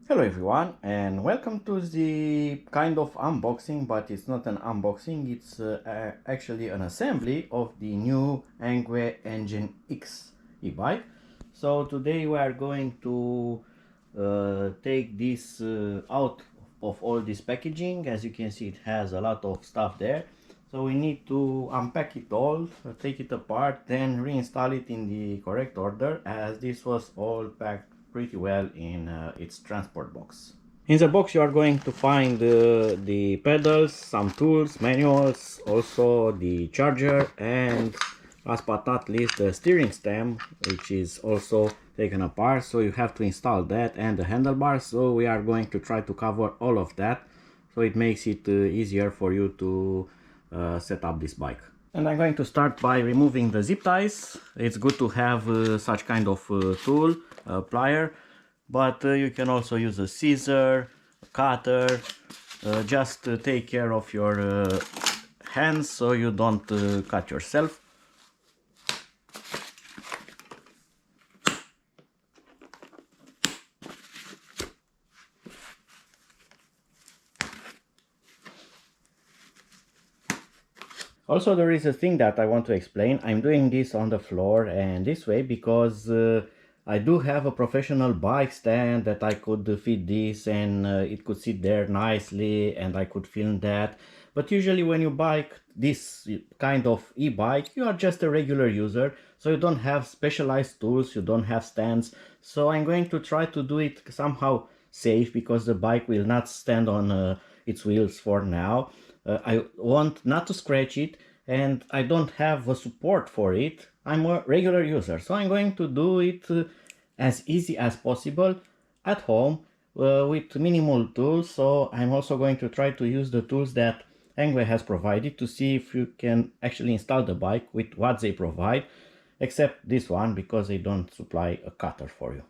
Hello everyone and welcome to the kind of unboxing, but it's not an unboxing, it's actually an assembly of the new ENGWE Engine X e-bike. So today we are going to take this out of all this packaging. As you can see, it has a lot of stuff there. So we need to unpack it all, take it apart, then reinstall it in the correct order, as this was all packed pretty well in its transport box. In the box you are going to find the pedals, some tools, manuals, also the charger, and last but not least the steering stem, which is also taken apart, so you have to install that, and the handlebars. So we are going to try to cover all of that, so it makes it easier for you to set up this bike. And I'm going to start by removing the zip ties. It's good to have such kind of tool, plier, but you can also use a scissor, a cutter. Just take care of your hands so you don't cut yourself. Also, there is a thing that I want to explain. I'm doing this on the floor and this way because I do have a professional bike stand that I could fit this, and it could sit there nicely and I could film that. But usually when you buy this kind of e-bike, you are just a regular user, so you don't have specialized tools, you don't have stands. So I'm going to try to do it somehow safe, because the bike will not stand on its wheels for now. I want not to scratch it, and I don't have a support for it. I'm a regular user, so I'm going to do it as easy as possible at home with minimal tools. So I'm also going to try to use the tools that ENGWE has provided to see if you can actually install the bike with what they provide, except this one, because they don't supply a cutter for you.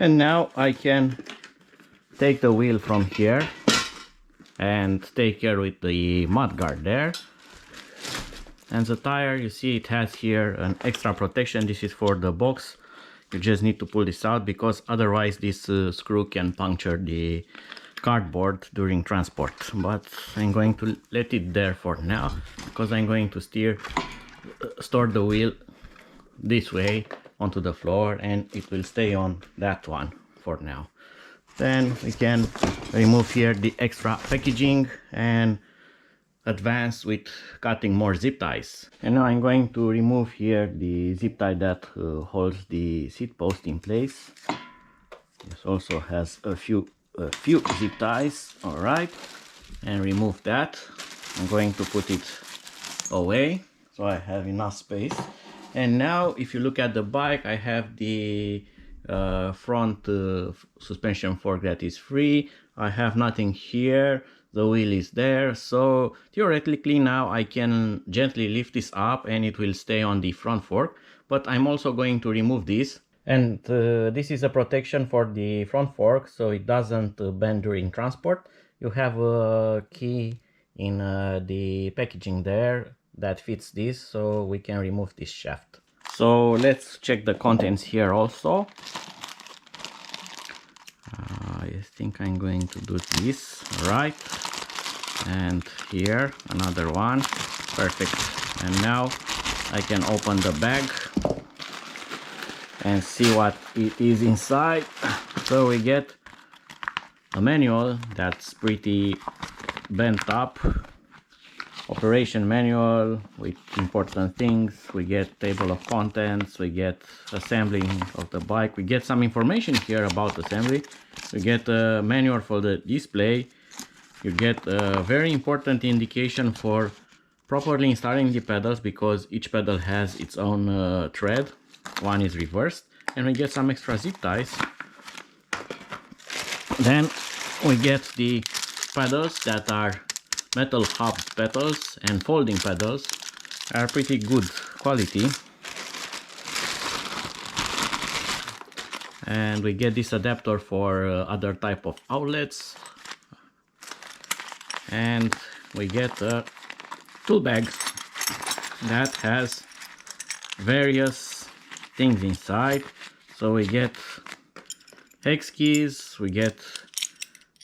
And now I can take the wheel from here and take care with the mud guard there. And the tire, you see it has here an extra protection. This is for the box. You just need to pull this out, because otherwise this screw can puncture the cardboard during transport. But I'm going to let it there for now, because I'm going to store the wheel this way onto the floor, and it will stay on that one for now. Then we can remove here the extra packaging and advance with cutting more zip ties. And now I'm going to remove here the zip tie that holds the seat post in place. This also has a few zip ties. All right, and remove that. I'm going to put it away so I have enough space. And now if you look at the bike, I have the front suspension fork that is free. I have nothing here. The wheel is there, so theoretically now I can gently lift this up and it will stay on the front fork. But I'm also going to remove this, and this is a protection for the front fork, so it doesn't bend during transport. You have a key in the packaging there that fits this, so we can remove this shaft. So let's check the contents here also. I think I'm going to do this, right? And here another one. Perfect. And now I can open the bag and see what it is inside. So we get a manual that's pretty bent up, operation manual with important things. We get table of contents, we get assembling of the bike, we get some information here about assembly, we get a manual for the display, you get a very important indication for properly installing the pedals, because each pedal has its own thread, one is reversed, and we get some extra zip ties. Then we get the pedals that are metal hub pedals and folding pedals, are pretty good quality. And we get this adapter for other type of outlets, and we get a tool bag that has various things inside. So we get hex keys, we get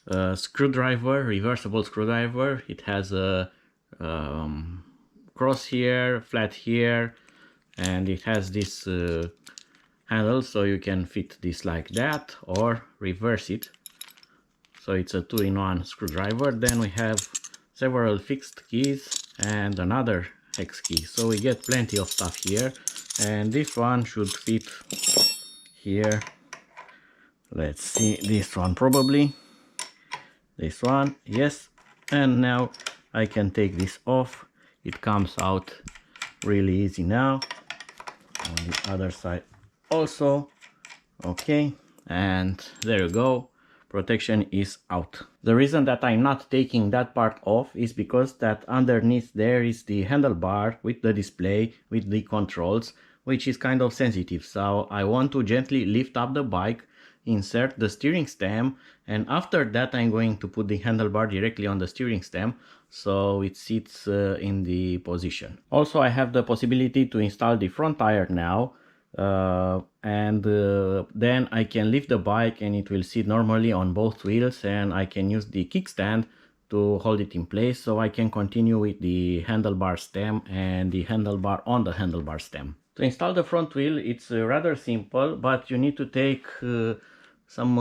a screwdriver, reversible screwdriver. It has a cross here, flat here, and it has this handle, so you can fit this like that or reverse it. So it's a 2-in-1 screwdriver. Then we have several fixed keys and another hex key. So we get plenty of stuff here, and this one should fit here. Let's see, this one probably. This one, yes. And now I can take this off. It comes out really easy now. On the other side also. Okay, and there you go. Protection is out. The reason that I'm not taking that part off is because that underneath there is the handlebar with the display, with the controls, which is kind of sensitive. So I want to gently lift up the bike, insert the steering stem, and after that I'm going to put the handlebar directly on the steering stem so it sits in the position. Also, I have the possibility to install the front tire now, and then I can lift the bike and it will sit normally on both wheels, and I can use the kickstand to hold it in place, so I can continue with the handlebar stem and the handlebar on the handlebar stem. To install the front wheel, it's rather simple, but you need to take some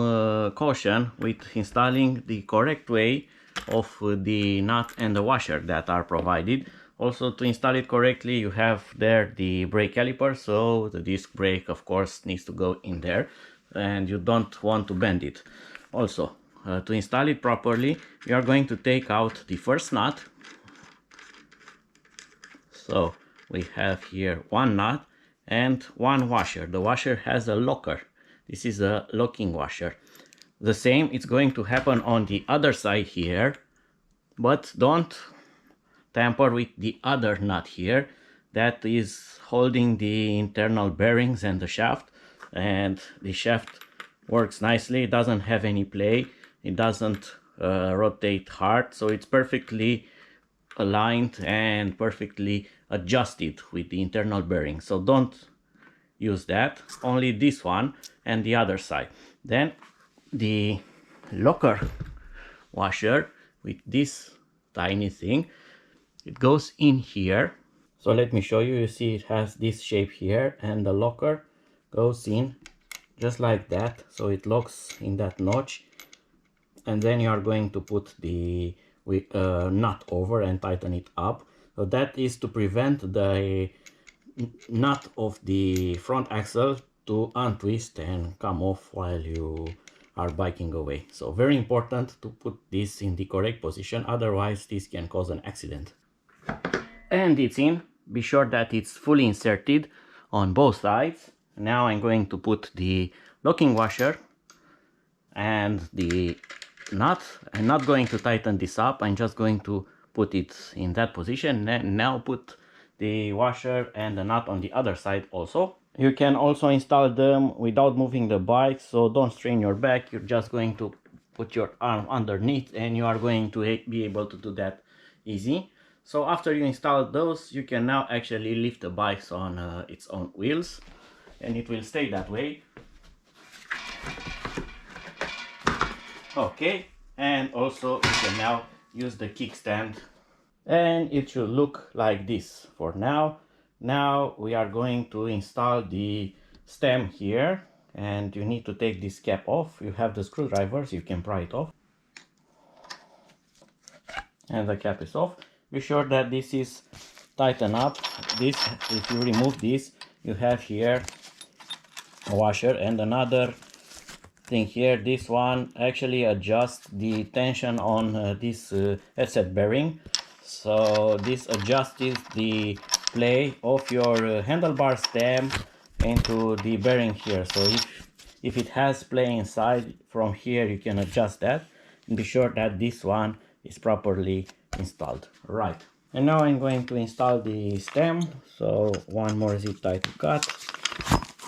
caution with installing the correct way of the nut and the washer that are provided. Also, to install it correctly, you have there the brake caliper, so the disc brake of course needs to go in there, and you don't want to bend it. Also, to install it properly, you are going to take out the first nut. So we have here one nut and one washer. The washer has a locker. This is a locking washer. The same is going to happen on the other side here, but don't tamper with the other nut here that is holding the internal bearings and the shaft. And the shaft works nicely, it doesn't have any play, it doesn't rotate hard, so it's perfectly aligned and perfectly adjusted with the internal bearing. So don't use that, only this one and the other side. Then the locker washer with this tiny thing, it goes in here. So let me show you. You see it has this shape here, and the locker goes in just like that, so it locks in that notch, and then you are going to put the nut over and tighten it up. So that is to prevent the nut of the front axle to untwist and come off while you are biking away. So very important to put this in the correct position, otherwise this can cause an accident. And it's in. Be sure that it's fully inserted on both sides. Now I'm going to put the locking washer and the nut. I'm not going to tighten this up, I'm just going to put it in that position. And now put the washer and the nut on the other side also. You can also install them without moving the bike, so don't strain your back. You're just going to put your arm underneath and you are going to be able to do that easy. So after you install those, you can now actually lift the bikes on its own wheels, and it will stay that way. Okay, and also you can now use the kickstand, and it should look like this for now. Now we are going to install the stem here, and you need to take this cap off. You have the screwdrivers, you can pry it off, and the cap is off. Be sure that this is tightened up. This, if you remove this, you have here a washer and another thing here. This one actually adjusts the tension on this headset bearing. So this adjusts the play of your handlebar stem into the bearing here. So if it has play inside, from here you can adjust that, and be sure that this one is properly installed. Right, and now I'm going to install the stem. So one more zip tie to cut.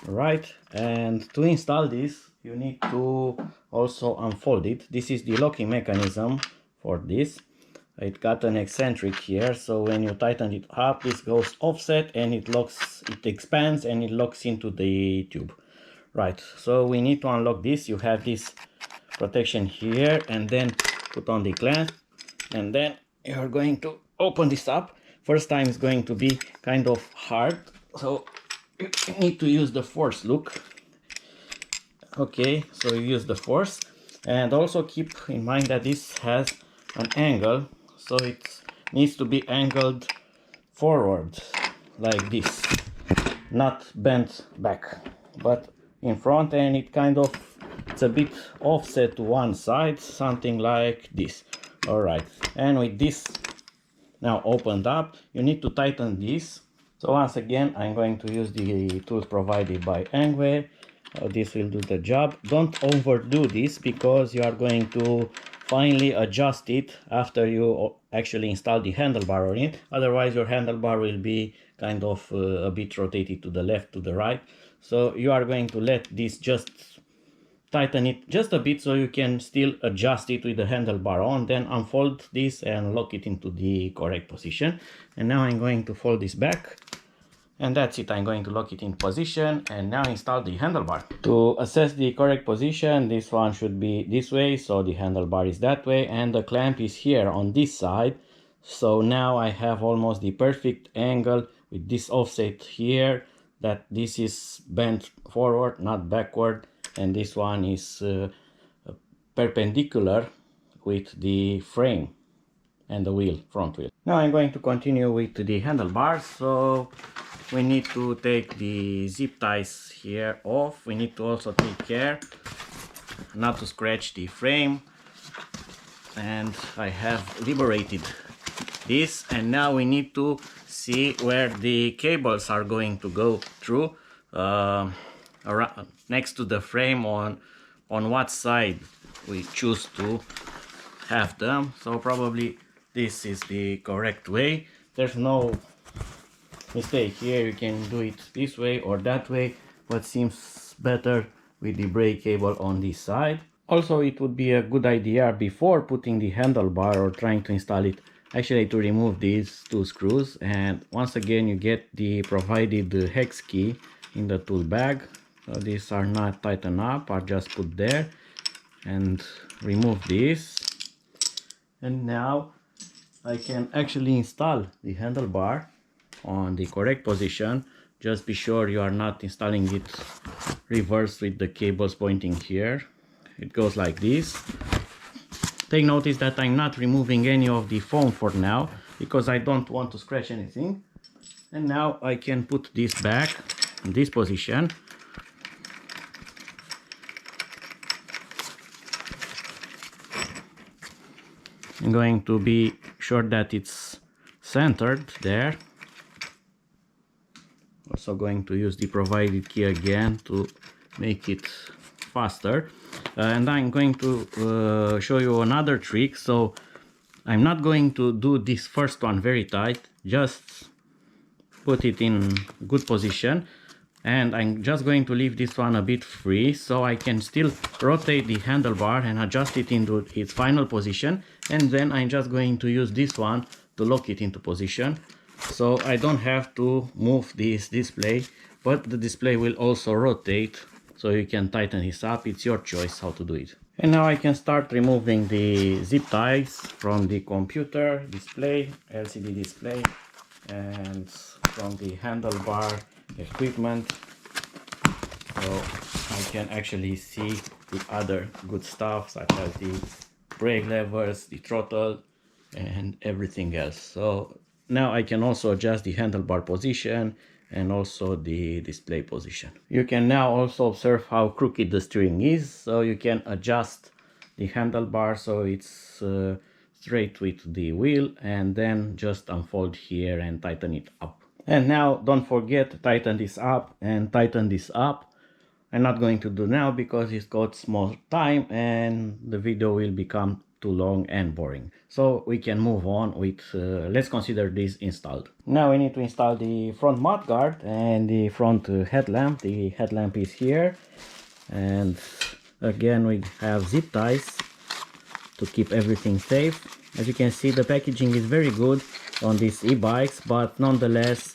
Right, and to install this you need to also unfold it. This is the locking mechanism for this. it got an eccentric here, so when you tighten it up, this goes offset and it expands and it locks into the tube. Right, so we need to unlock this. You have this protection here, and then put on the clamp, and then you're going to open this up. First time is going to be kind of hard, so you need to use the force. Look, okay, so you use the force, and also keep in mind that this has an angle, so it needs to be angled forward like this, not bent back, but in front, and it's a bit offset to one side, something like this. All right, and with this now opened up, you need to tighten this. So once again, I'm going to use the tools provided by ENGWE. This will do the job. Don't overdo this, because you are going to finally adjust it after you actually install the handlebar on it. Otherwise your handlebar will be kind of a bit rotated to the left, to the right. So you are going to let this just tighten it just a bit, so you can still adjust it with the handlebar on, then unfold this and lock it into the correct position. And now I'm going to fold this back, and that's it. I'm going to lock it in position and now install the handlebar. To assess the correct position, this one should be this way, so the handlebar is that way, and the clamp is here on this side. So now I have almost the perfect angle with this offset here, that this is bent forward, not backward, and this one is perpendicular with the frame and the wheel, front wheel. Now I'm going to continue with the handlebars. So we need to take the zip ties here off. We need to also take care not to scratch the frame, and I have liberated this, and now we need to see where the cables are going to go through, around, next to the frame, on what side we choose to have them. So probably this is the correct way. There's no mistake here. You can do it this way or that way, but seems better with the brake cable on this side. Also, it would be a good idea, before putting the handlebar or trying to install it, actually to remove these two screws. And once again, you get the provided hex key in the tool bag. So these are not tightened up, are just put there, and remove this. And now I can actually install the handlebar on the correct position. Just be sure you are not installing it reverse with the cables pointing here. It goes like this. Take notice that I'm not removing any of the foam for now, because I don't want to scratch anything. And now I can put this back in this position. I'm going to be sure that it's centered there. Also going to use the provided key again to make it faster. And I'm going to show you another trick. So I'm not going to do this first one very tight, just put it in good position, and I'm just going to leave this one a bit free, so I can still rotate the handlebar and adjust it into its final position. And then I'm just going to use this one to lock it into position, so I don't have to move this display, but the display will also rotate, so you can tighten this up. It's your choice how to do it. And now I can start removing the zip ties from the computer display, LCD display, and from the handlebar equipment, so I can actually see the other good stuff, such as the brake levers, the throttle, and everything else. So now I can also adjust the handlebar position and also the display position. You can now also observe how crooked the steering is, so you can adjust the handlebar so it's straight with the wheel, and then just unfold here and tighten it up. And now don't forget to tighten this up and tighten this up. I'm not going to do now because it's got small time and the video will become too long and boring. So we can move on with, let's consider this installed. Now we need to install the front mudguard and the front headlamp. The headlamp is here, and again we have zip ties to keep everything safe. As you can see, the packaging is very good on these e-bikes, but nonetheless,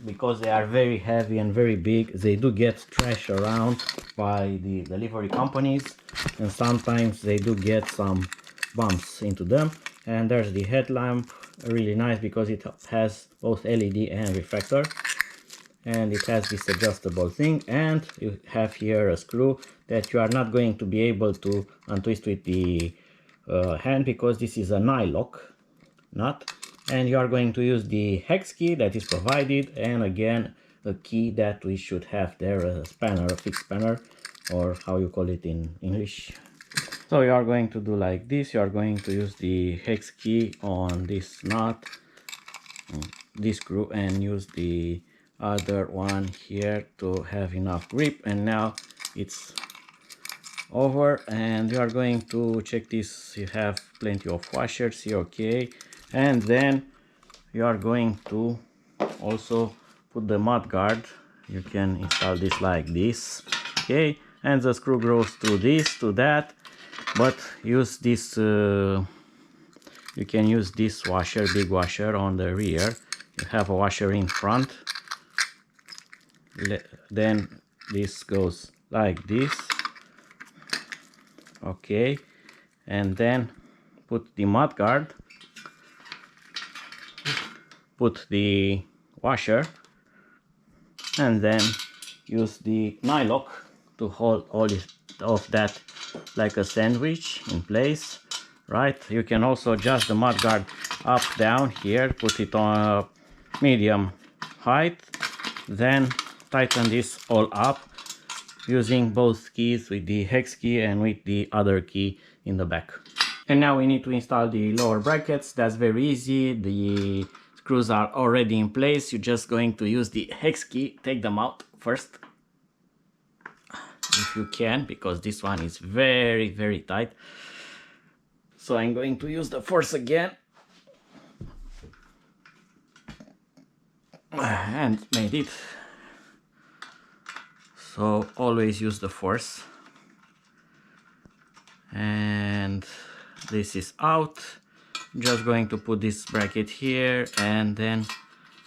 because they are very heavy and very big, they do get trashed around by the delivery companies, and sometimes they do get some bumps into them. And there's the headlamp, really nice because it has both LED and reflector, and it has this adjustable thing, and you have here a screw that you are not going to be able to untwist with the hand, because this is a nylock nut, and you are going to use the hex key that is provided, and again a key that we should have there, a spanner, a fixed spanner, or how you call it in English. So you are going to do like this. You are going to use the hex key on this nut, this screw, and use the other one here to have enough grip. And now it's over, and you are going to check this. You have plenty of washers here, okay, and then you are going to also put the mud guard. You can install this like this, okay, and the screw goes through this to that, but use this you can use this washer, big washer on the rear. You have a washer in front, then this goes like this, okay, and then put the mud guard, put the washer, and then use the nylock to hold all of that like a sandwich in place, right? You can also adjust the mud guard up, down here, put it on medium height, then tighten this all up using both keys, with the hex key and with the other key in the back. And now we need to install the lower brackets. That's very easy. The screws are already in place. You're just going to use the hex key, take them out first if you can, because this one is very, very tight. So I'm going to use the force again, and made it. So always use the force. And this is out. Just going to put this bracket here and then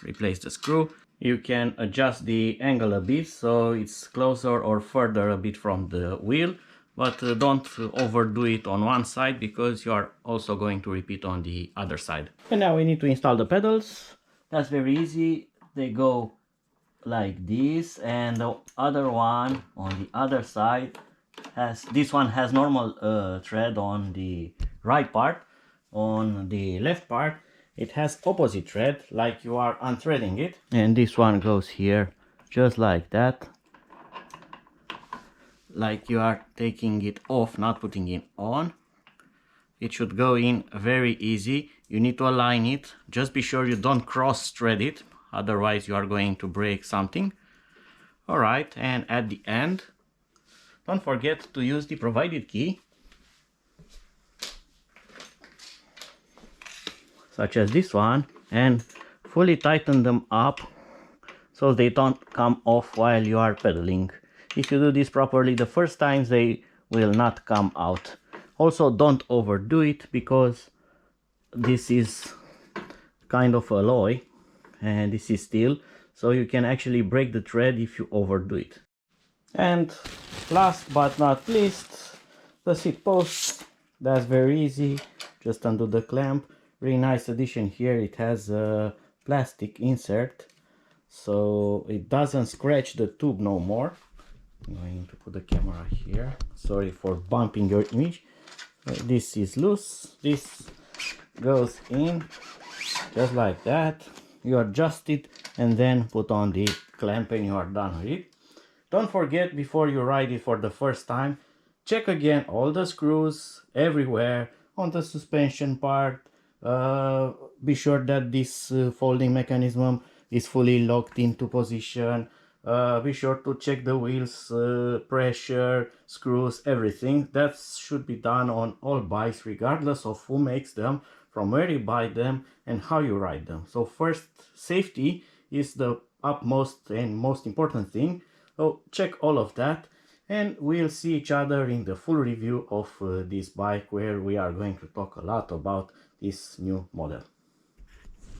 replace the screw. You can adjust the angle a bit so it's closer or further a bit from the wheel, but don't overdo it on one side, because you are also going to repeat on the other side. And now we need to install the pedals. That's very easy. They go like this, and the other one on the other side has, this one has normal thread on the right part. On the left part it has opposite thread, like you are unthreading it, and this one goes here just like that, like you are taking it off, not putting it on. It should go in very easy. You need to align it. Just be sure you don't cross thread it, otherwise you are going to break something. Alright, and at the end, don't forget to use the provided key, such as this one, and fully tighten them up so they don't come off while you are pedaling. If you do this properly the first time, they will not come out. Also, don't overdo it, because this is kind of alloy and this is steel, so you can actually break the thread if you overdo it. And last but not least, the seat post. That's very easy. Just undo the clamp. Really nice addition here. It has a plastic insert, so it doesn't scratch the tube no more. I'm going to put the camera here. Sorry for bumping your image. This is loose. This goes in just like that. You adjust it and then put on the clamp and you are done with it. Don't forget, before you ride it for the first time, check again all the screws everywhere on the suspension part. Be sure that this folding mechanism is fully locked into position. Be sure to check the wheels, pressure, screws, everything. That should be done on all bikes, regardless of who makes them, from where you buy them, and how you ride them. So first, safety is the utmost and most important thing. So check all of that. and we'll see each other in the full review of this bike, where we are going to talk a lot about this new model.